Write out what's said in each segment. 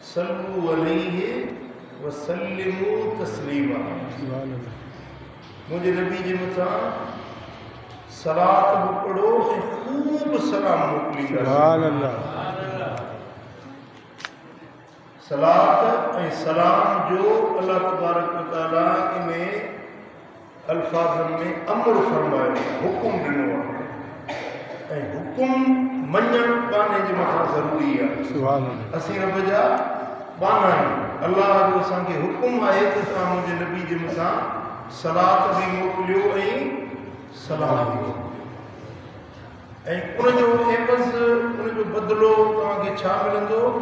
صلو علیہ وسلموا تسلیما. مجھے نبی جی متاں صلات بھی پڑھو تے خوب سلام موکلی. سبحان اللہ. صلات اے سلام جو اللہ تبارک و تعالی میں الفاظ میں امر فرمایا حکم ڈنو ہے. حکم منن بانے جے متاں ضروری ہے. سبحان اللہ. اسی رب جا بانا اللہ جو اساں کے حکم آئے تے تاں مجھے نبی جے متاں صلات بھی موکلیو اے سلام بھی. اے ان جو عوض ان جو بدلو تاں کے چھا ملندو؟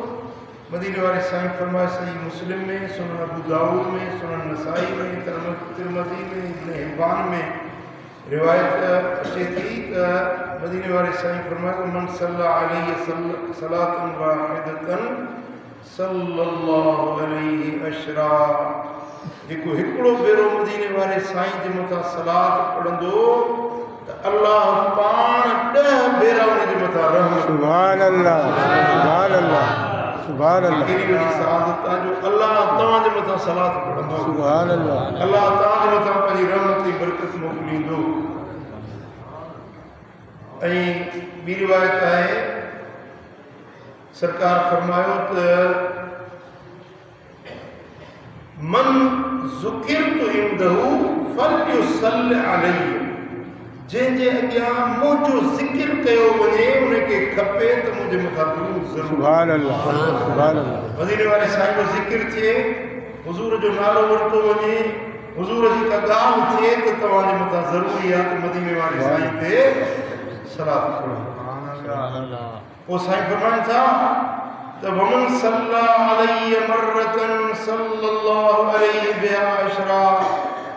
مدینے والے سائیں فرمایا صحیح مسلم میں، سنن ابو داؤد میں، سنن نسائی میں، ترمذی میں، ابن حبان میں روایت اچھی تھی. مدینے والے سائیں فرمایا من صلی علیہ صلاۃ واحدۃ صلی اللہ علیہ عشرا. جیکو ہکڑو بیرو مدینے والے سائیں جے متاں صلاۃ پڑھندو تے اللہ پان 10 بیرا ان جے متاں رحمت. سبحان اللہ. سبحان اللہ. سبحان اللہ. کیڑی وڈی سعادت ہے جو اللہ تاں دے متاں صلات پڑھندو. سبحان اللہ. اللہ تاں دے متاں پنجی رحمت دی برکت موکلیندو. ای بی روایت ہے سرکار فرمایا تے من ذکرت عنده فلیصل علی. جن جے اگیاں مجھو ذکر کیو ونے ان کے کھپے تو مجھے مخاطب ضرور. سبحان اللہ. سبحان اللہ. مدینے والے صاحب ذکر تھے حضور جو نالو ورتو ونے حضور جی کا گام تھے تو تواں جے متا ضروری ہے کہ مدینے والے صاحب تے صلات پڑھو. سبحان اللہ. وہ صاحب فرمان تھا تو ومن صلی علیہ مرتن صلی اللہ علیہ بها عشرا.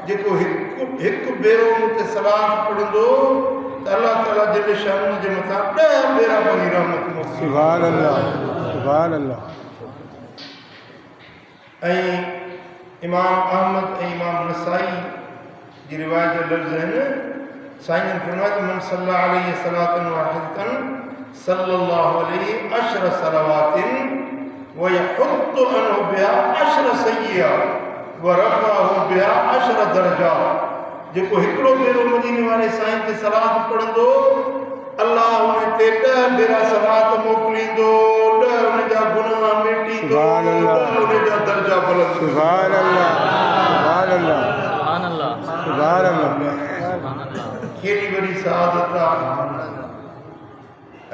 جیکو ایک بیرو تے صلات پڑھندو تے اللہ تعالی جل شان جے متاں 10 بیرا پنجی رحمت موکلی. سبحان اللہ. سبحان اللہ. اے امام احمد اے امام نسائی جی روایت جو لفظ ہے سائیں نے فرمایا من صلی علیہ صلاۃ واحدۃ صلی اللہ علیہ 10 صلوات ويحط عنه بها 10 سیئات ورفعه بها 10 درجات. جیکو ہکڑو بیرو مدینے والے سائیں تے صلات پڑھندو اللہ انہیں تے 10 بیرا صلات موکلیندو. 10 انہیں جا گناہ مٹی دو. سبحان اللہ. انہیں جا درجہ بلند. سبحان اللہ. سبحان اللہ. سبحان اللہ. سبحان اللہ. کیڑی بڑی سعادت ہے.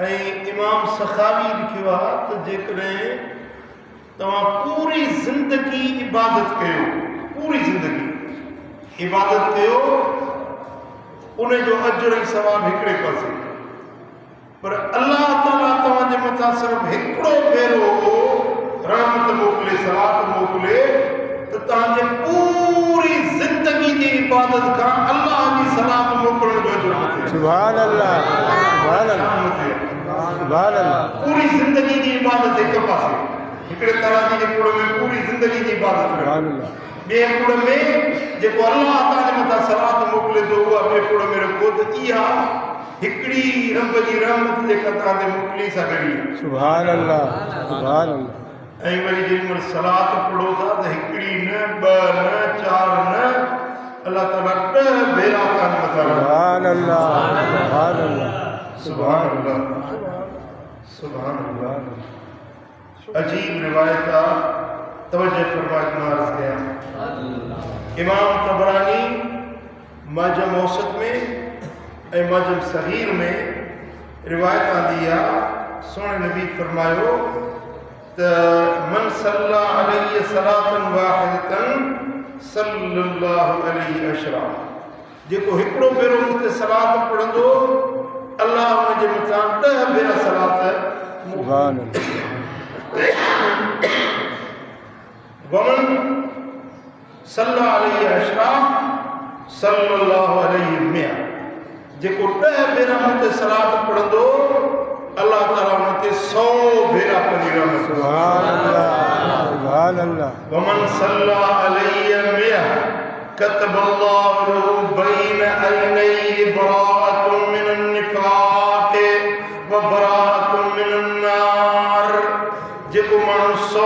اے امام سخاوی لکھوا تو جیکڑیں تمام پوری زندگی عبادت کیو پوری زندگی عبادت کیو انہیں جو اجر و ثواب ہکڑے پاسے پر اللہ تعالیٰ تمام جے متاں صرف ہکڑو بیرو رحمت موکلے صلات موکلے تو تاں جے پوری زندگی دی عبادت کا اللہ کی صلات موکلنے جو اجر متے. سبحان اللہ. سبحان اللہ. سبحان اللہ. پوری زندگی دی عبادت ایک پاسے ہکڑے طرح دی پورے میں پوری زندگی دی عبادت کرے. سبحان اللہ. بے پورے میں جے کو اللہ تعالی متا صلات موکلے تو ہوا بے پورے میں رکھو تو ایا ہکڑی رب دی رحمت دے قطع دے موکلی سا کری. سبحان اللہ. سبحان اللہ. اے وری جے مر صلات پڑھو تھا تو ہکڑی نہ ب نہ چار نہ اللہ تعالی 10 بیرا کا متا. سبحان اللہ. سبحان اللہ. سبحان اللہ. سبحان اللہ. عجیب روایت کا توجہ فرمائے مارس گیا. امام طبرانی معجم اوسط میں اے معجم صغیر میں روایت آدیا سونے نبی فرمایو من صلی علیہ صلاۃ واحدۃ صلی اللہ علیہ عشرا. جیکو ہکڑو بیرو تے صلات پڑھندو اللہ ان جے متاں 10 بیرا صلات. سبحان اللہ. ومن صلی علیہ عشرا صلی اللہ علیہ 100. جیکو 10 بیرا تے صلات پڑھندو اللہ تعالیٰ ان تے 100 بیرا پنجی رحمت. سبحان اللہ. سبحان اللہ. ومن صلی علیہ 100 كتب الله له بين عينيه براءة من النفاق وبراءة من النار. جيڪو ماڻهو 100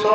100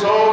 100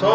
100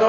100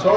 100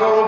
100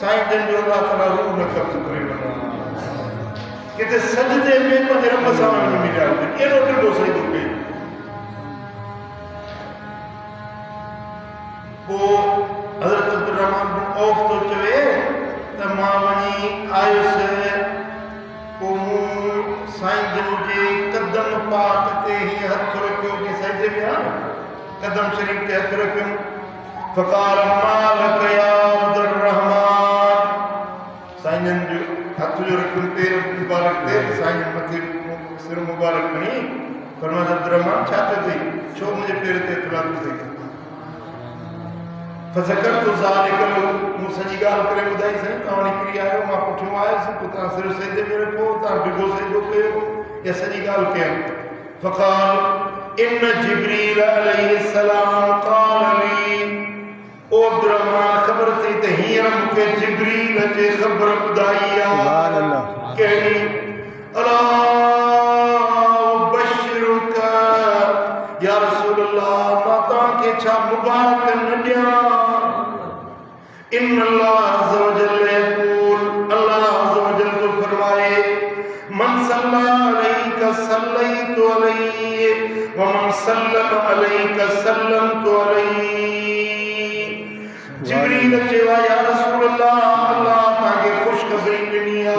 سائیں جن جو اللہ تعالیٰ روح نہ قبض کرے بنا کہ سجدے میں پنج رب سامنے میں ملیا ہوئے یہ روٹی دو سجدو پہ وہ حضرت عبدالرحمن بن عوف تو چوے تمامنی آئیو سے قومو سائیں جن جے قدم پاکتے ہی حد رکھو کہ سجدے میں قدم شریف کے حد رکھو فقال مالک یا عبدالرحمن سائیں جن جو ہاتھ جو رکھن پیر مبارک دے سائیں جن مکہ سر مبارک نہیں فرمایا عبدالرحمن چاہتے تھے چھو مجھے پیر تے اطلاع دے فذکرت ذالک سجی گال کرے بدائی سے تاوانی کری آئے ماں پٹھوں آئے سے پتہ صرف سجدے میں رکھو تا بگو سجدو پہ یا سجی گال کیا فقال ان جبریل علیہ السلام قال لی او عبدالرحمن خبر تھی تہیرم کے جبریل جے خبر بدائی سبحان اللہ کہنی اللہ بشرک یا رسول اللہ ماتا کے چھا مبارک نڈیا ان اللہ عز و جل یقول اللہ عز و جل تو فرمائے من صلی علیک صلیت علیہ ومن سلم علیک سلمت علیہ جبریل چیوا یا رسول اللہ اللہ تاکہ خوشخبری دنیا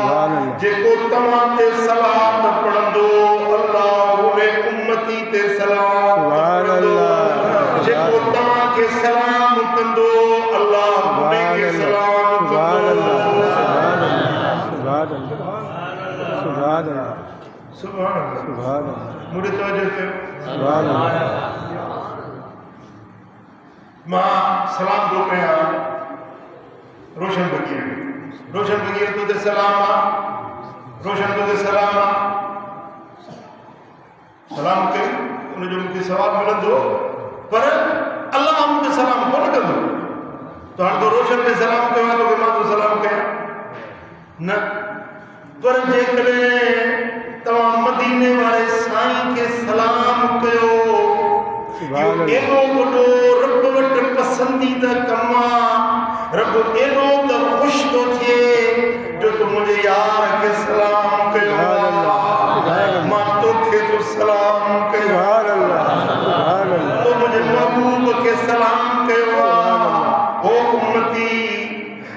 جے کو تمام تے صلات پڑھندو اللہ ہوئے امتی تے سلام پڑھندو جے کو تمام کے سلام کندو اللہ ہوئے کے سلام کندو سبحان اللہ سبحان اللہ سبحان اللہ مجھے توجہ کرو سبحان اللہ ماں سلام دو پہا روشن بگیر تو دے سلام روشن تو دے سلام سلام کریں انہیں جو مجھے سوال ملد دو پر اللہ ہم کے سلام کو نہ کر دو تو ہم تو روشن کے سلام کہا تو کہ ماں تو سلام کہا نہ پر جے کرے تمام مدینے والے سائیں کے سلام کہو یہ ایلو بڑو رب وٹ پسندیدہ کما رب ایلو کا خوش تو تھے جو تو مجھے یار کے سلام کہو ماں تو کے تو سلام کہو تو مجھے محبوب کے سلام کہو او امتی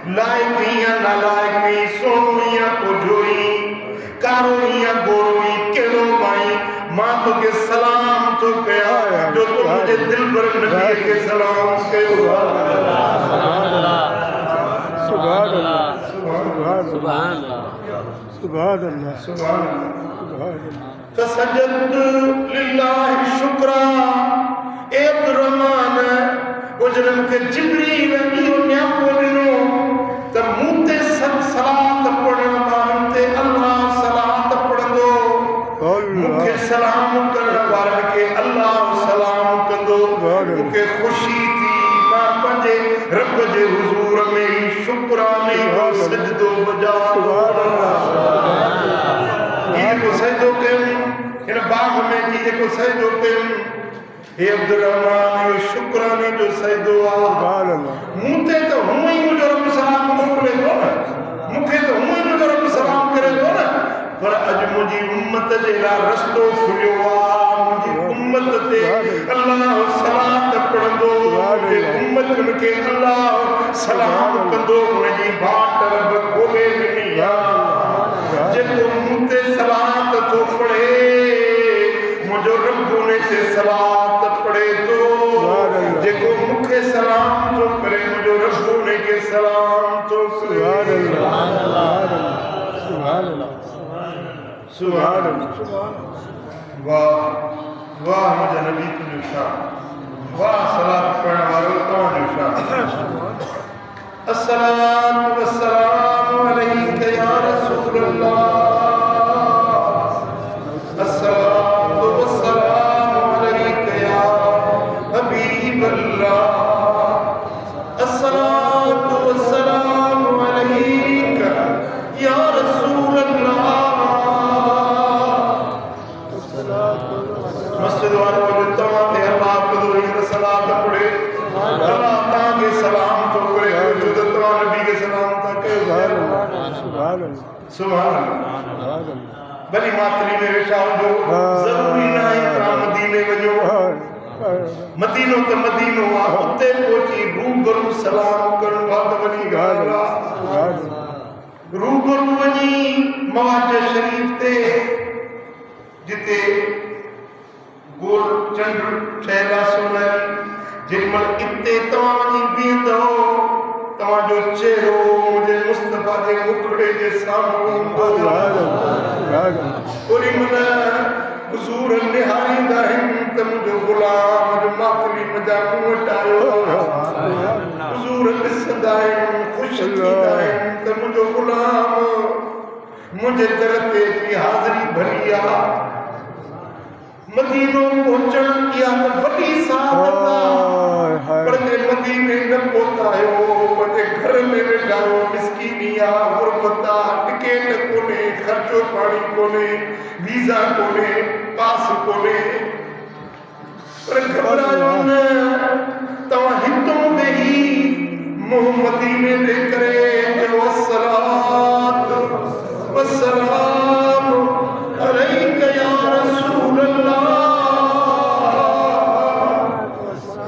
لائقیاں نہ لائقی سونویاں کو جوئی کارویاں گوروی کیلو بائی ماں تو کے سلام تو کیا جو تو مجھے دل پر نبی کے سلام کہو سبحان اللہ سبحان اللہ سبحان اللہ سبحان اللہ فسجدت للہ شکرا اے عبدالرحمن اجرم کے جبریل ایو نیام بولنو تب موتے سب صلاة پڑھن بارنتے اللہ صلاة پڑھندو مکہ سلام کرن بارن کے اللہ سلام کندو مکہ خوشی تھی ماں پنجے رب جے حضور میں شکرانے ہو سجدو بجا یہ کو سجدو کم ان باغ میں یہ کو سجدو کم اے عبدالرحمن یہ شکرانے جو سجدو آہ موتے تو ہمیں مجھے رب سلام مکلے دو نا مکھے تو ہمیں مجھے رب سلام کرے دو نا پر اج مجھے امت جیلا رستو کھلیو مجھے امت تے اللہ صلاة پڑھندو مجھے امت کے اللہ سلام کندو مجھے بات رب کھولے دنیا جے کو مجھے صلاة تو پڑھے مجھے رب نے سے صلاة پڑھے تو جے کو مکھے سلام تو کرے مجھے رب نے کے سلام تو سبحان اللہ سبحان اللہ سبحان اللہ واہ واہ مجھے نبی تجھو شاہ واہ صلاة پڑھنے والے تمہارے شاہ السلام والسلام علیکہ یا رسول اللہ السلام والسلام علیکہ یا حبیب اللہ السلام والسلام علیکہ یا رسول اللہ مسجد والے کو تمام تے اللہ کو دوری صلاة پڑھے اللہ تاں کے سلام تو کرے جو تمام نبی کے سلام تھا سبحان اللہ سبحان اللہ سبحان اللہ بھلی ماتری میں ویٹھا ہو ضروری نہ ہے تاں مدینے وجو مدینو تے مدینو اتے پہنچی روبرو سلام کرن بعد وجی گالا روبرو وجی مواجہ شریف تے جتے گول چنڈ ٹھہلا سنائی جن مل اتے تمام جی بیندو تمام جو چہرو مجھے مصطفیٰ دے مکڑے جے سامنے اوری من حضور نہاری دہن تم جو غلام جو ماتری مجا موٹ آئو حضور نسدائن خوش کی دہن تم جو غلام مجھے درتے کی حاضری بھلیا مدینوں پہنچن کیا بڑی سعادت پر مدینے نہ پہنچا ہے مجھے گھر میں بیٹھا ہو مسکینیا غربتا ٹکٹ کونے خرچو پانی کونے ویزا کونے پاس کونے پر گھبرائن تو ہندوں میں ہی محمدی میں دے کرے جو الصلاة والسلام علیک یا رسول اللہ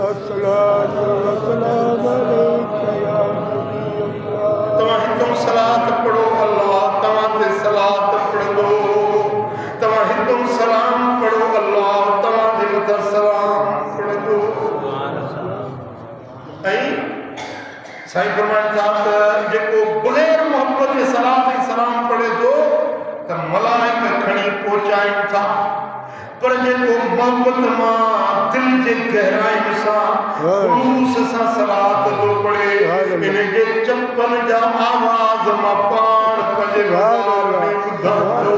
الصلاة والسلام علیک یا نبی اللہ تمہیں ہندوں صلاة پڑھو اللہ تمہیں صلاة پڑھ دو تمہیں ہندوں سلام پڑھو اللہ تمہیں مدر سلام پڑھ دو سائیں فرمائن تھا جے کو بغیر محبت کے سلام پڑھے دو تو ملائکہ کھڑی پہنچائیں تھا پر جے کو محبت ماں دل جے گہرائی سا خلوص سا صلاة دو پڑھے انہیں جے چپن جا آواز ماں پان پجے بزار میں ادھر دو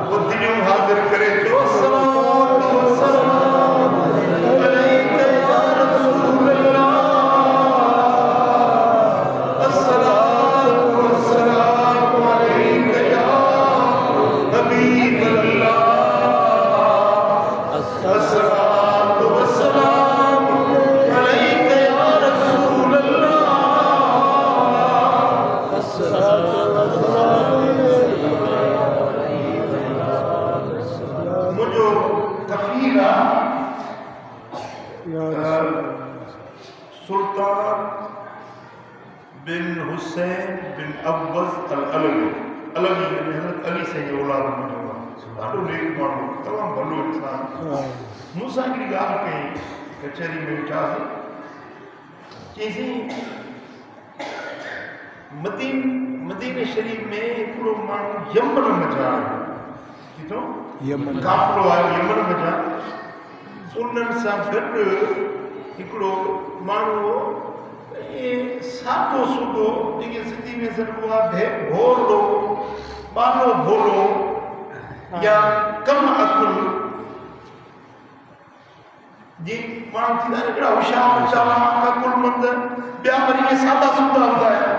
وہ دنوں حاضر کرے جو صلاة والسلام علیک یا رسول اللہ الصلاة والسلام علیک یا حبیب اللہ الصلاة والسلام علیک یا رسول اللہ مجھو کفیلہ سلطان بن حسین بن عباس العلوی علوی یعنی حضرت علی سے یہ اولاد مجھو ڈاڈو نیک مانو تمام بھلو انسان موسیٰ کی گال کہیں کچھری میں اٹھا سے چیزیں مدینہ شریف میں ایکڑو مانو یمن مجا کتوں یمن کافلو آئے یمن مجا انہن سا گھٹ ایکڑو مانو ساتو سودو دیکھیں سندھی میں سنوا بھولو بالو بھولو یا کم عقل جی مانو تھی دانے جڑا ہوشیار چالاک عقل مند بیا وری یہ سادہ سودا ہوتا ہے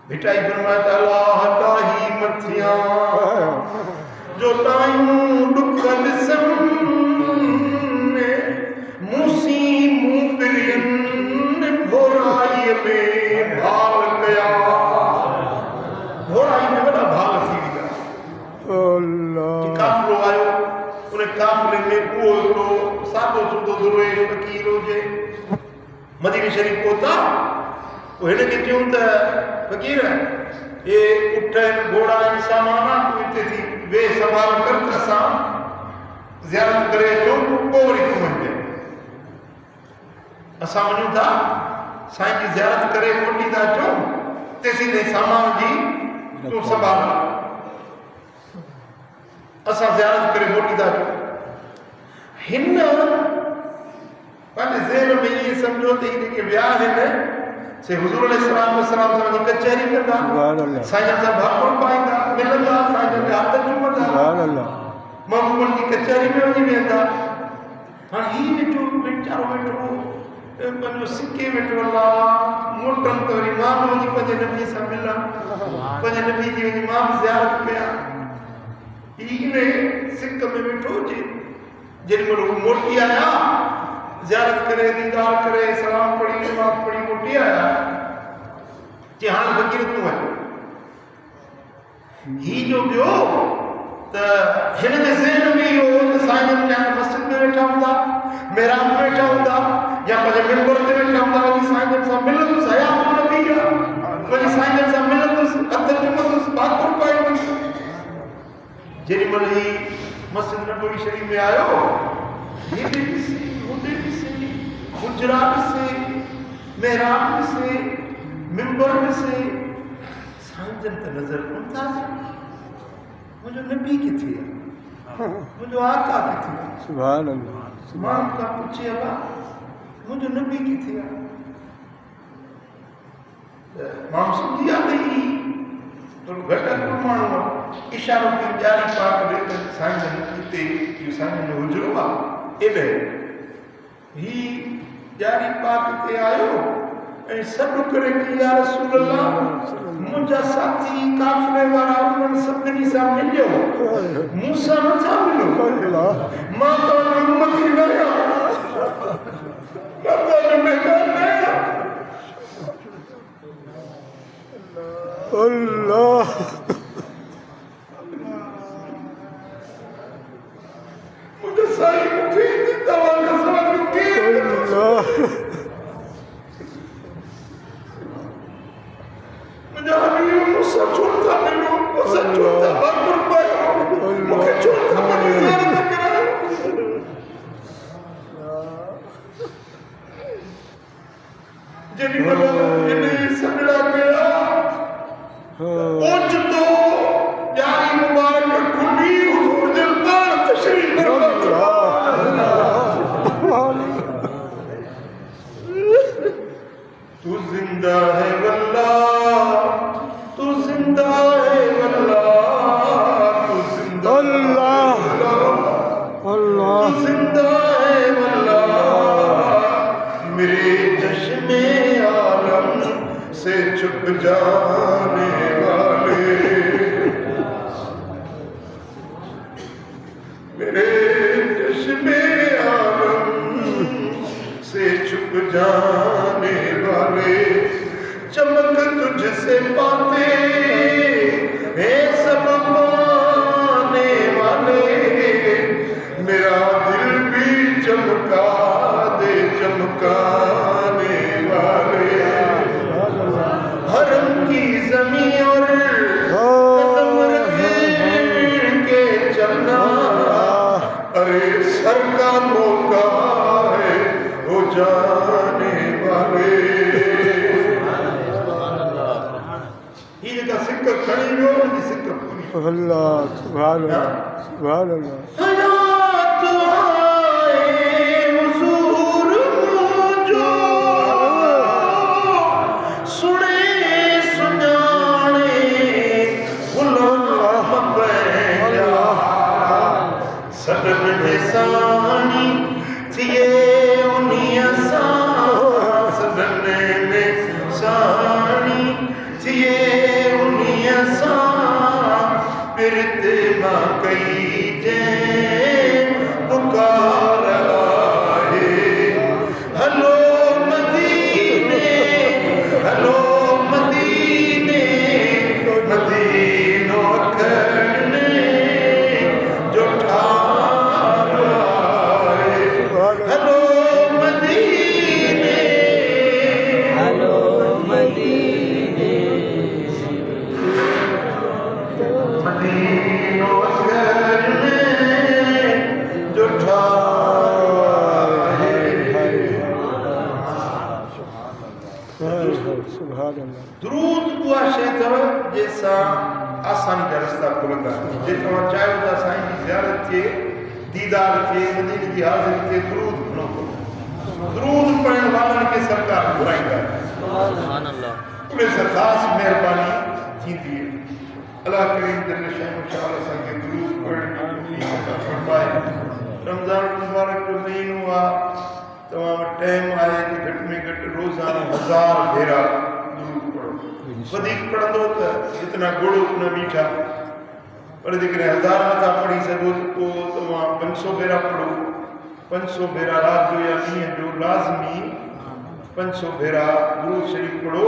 بھٹائی فرمایا اللہ تاہی متھیاں جو تائیوں ڈکھل سم موسی موپرین بھورائی میں بھال گیا بھورائی میں بڑا بھال سی گیا کہ کافلو آئے انہیں کافلے میں کوئی ساتو سودو دروے فقیر ہو جے مدینہ شریف ہوتا وہ ہنے کے کیوں تا فقیر ہے یہ اٹھن گھوڑا ان سامانا تو اتے تھی بے سوال کرتا سام زیارت کرے جو پوری کمن جائے اسا ونجو تھا سائیں کی زیارت کرے موٹی تھا چوں تیسی دے سامان جی تو سنبھالا اسا زیارت کرے موٹی تھا چوں ہن پہلے ذہن میں یہ سمجھوتے ہی کہ بیاہ ہے سے حضور علیہ السلام سمجھ کچہری کرنا سائیں جا بھاپن پائیں گا ملن گا سائیں جا ہاتھ چومن گا محمد کی کچہری میں ہوئی میں تھا ہاں ہی بیٹھو بیچارو بیٹھو پنجو سکے بیٹھو اللہ موٹن تو امام ہوئی پنجے نبی سے ملا پنجے نبی کی امام زیارت پہ ہی میں سکھ میں بیٹھو جی جن کو موٹی آیا زیارت کرے دیدار کرے سلام پڑھی نماز پڑھی موٹی آیا کہ ہاں فقیر تو ہے ہی جو بیو تا ہن دے ذہن میں ہو سائن میں مسجد میں بیٹھا ہوندا محراب میں بیٹھا ہوندا یا پجے منبر تے بیٹھا ہوندا ولی سائن سے ملن سیا نبی یا ولی سائن سے ملن ادھر جمعہ تو بات کر پائے جڑی ملی مسجد نبوی شریف میں آیو یہ بھی سی ہوتے بھی سی حجرات سے محراب سے منبر سے سائن سے نظر انتا مجھے نبی کی تھی مجھے آقا کی تھی سبحان اللہ ماں کا پوچھے ابا مجھے نبی کی تھی مام سمجھیا گئی تو گھٹا کرمانو اشاروں کی جاری پاک دیکھ سائن نے یہ سائن نے حجروں با ایبے ہی جاری پاک تے آئیو اے سب کرے کہ یا رسول اللہ مجھا ساتھی کافرے وارا انہوں سب کنی سا ملیو موسیٰ نہ ملو ماں تو امت ہی نیا ماں تو میدان نیا اللہ مجھے ساری مفید دیتا والا سوال مفید اللہ مجھے حبیب موسیٰ چھوڑتا ملو موسیٰ چھوڑتا بار پایا مجھے چھوڑتا مجھے زیارت کرا جنہی ملا جنہی سمجھا گیا اونچ تو جاری مبارک کھلی حضور دلدار تشریف تو زندہ ہے واللہ تو زندہ ہے واللہ تو زندہ اللہ اللہ تو زندہ ہے واللہ میرے چشم عالم سے چھپ جانے والے میرے چشم عالم سے چھپ جانے والے چمک تجھ سے پاتے ہیں سب پانے والے میرا دل بھی چمکا دے چمکانے والے حرم کی زمین اور قدم رکھ کے چلنا ارے سر کا موقع ہے ہو جانے والے یہ جگہ سکر کھڑی ہو یہ سکر پوری اللہ سبحان اللہ سبحان اللہ حیات آئے حضور مجھو سنے سنانے غلام بیجا سدن نسانی تھیے انہی اسان سدن نسانی تھیے انہی اسان پرت ماں کئی جین پکار آئے ہلو مدینے ہلو مدینے مدینوں کرنے جو ٹھار آئے ہلو مدینے ہلو مدینے مدینوں کرنے جو ٹھار آئے سبحان اللہ درود دعا شیطر جیسا آسانی کا رستہ کھلتا ہے جیسا وہاں چاہے ہوتا سائن کی زیارت کے دیدار کے مدینہ کی حاضر کے درود بنو درود پڑھنے والا کے سرکار برائیں گا سبحان اللہ پورے سے خاص مہربانی تھی دیئے اللہ کریم جل شاہ مشاءاللہ سن کے درود پڑھنے کی فرمائے رمضان مبارک کو مہین ہوا تمام ٹائم آئے کہ گھٹ میں گھٹ روزانہ 1000 بھیرا درود پڑھو ودیک پڑھ دو تو اتنا گڑ اتنا میٹھا پر دیکھ رہے 1000 متا پڑھی سکو تو تمام 500 بھیرا پڑھو 500 بھیرا رات جو یا نہیں جو لازمی 500 بھیرا درود شریف پڑھو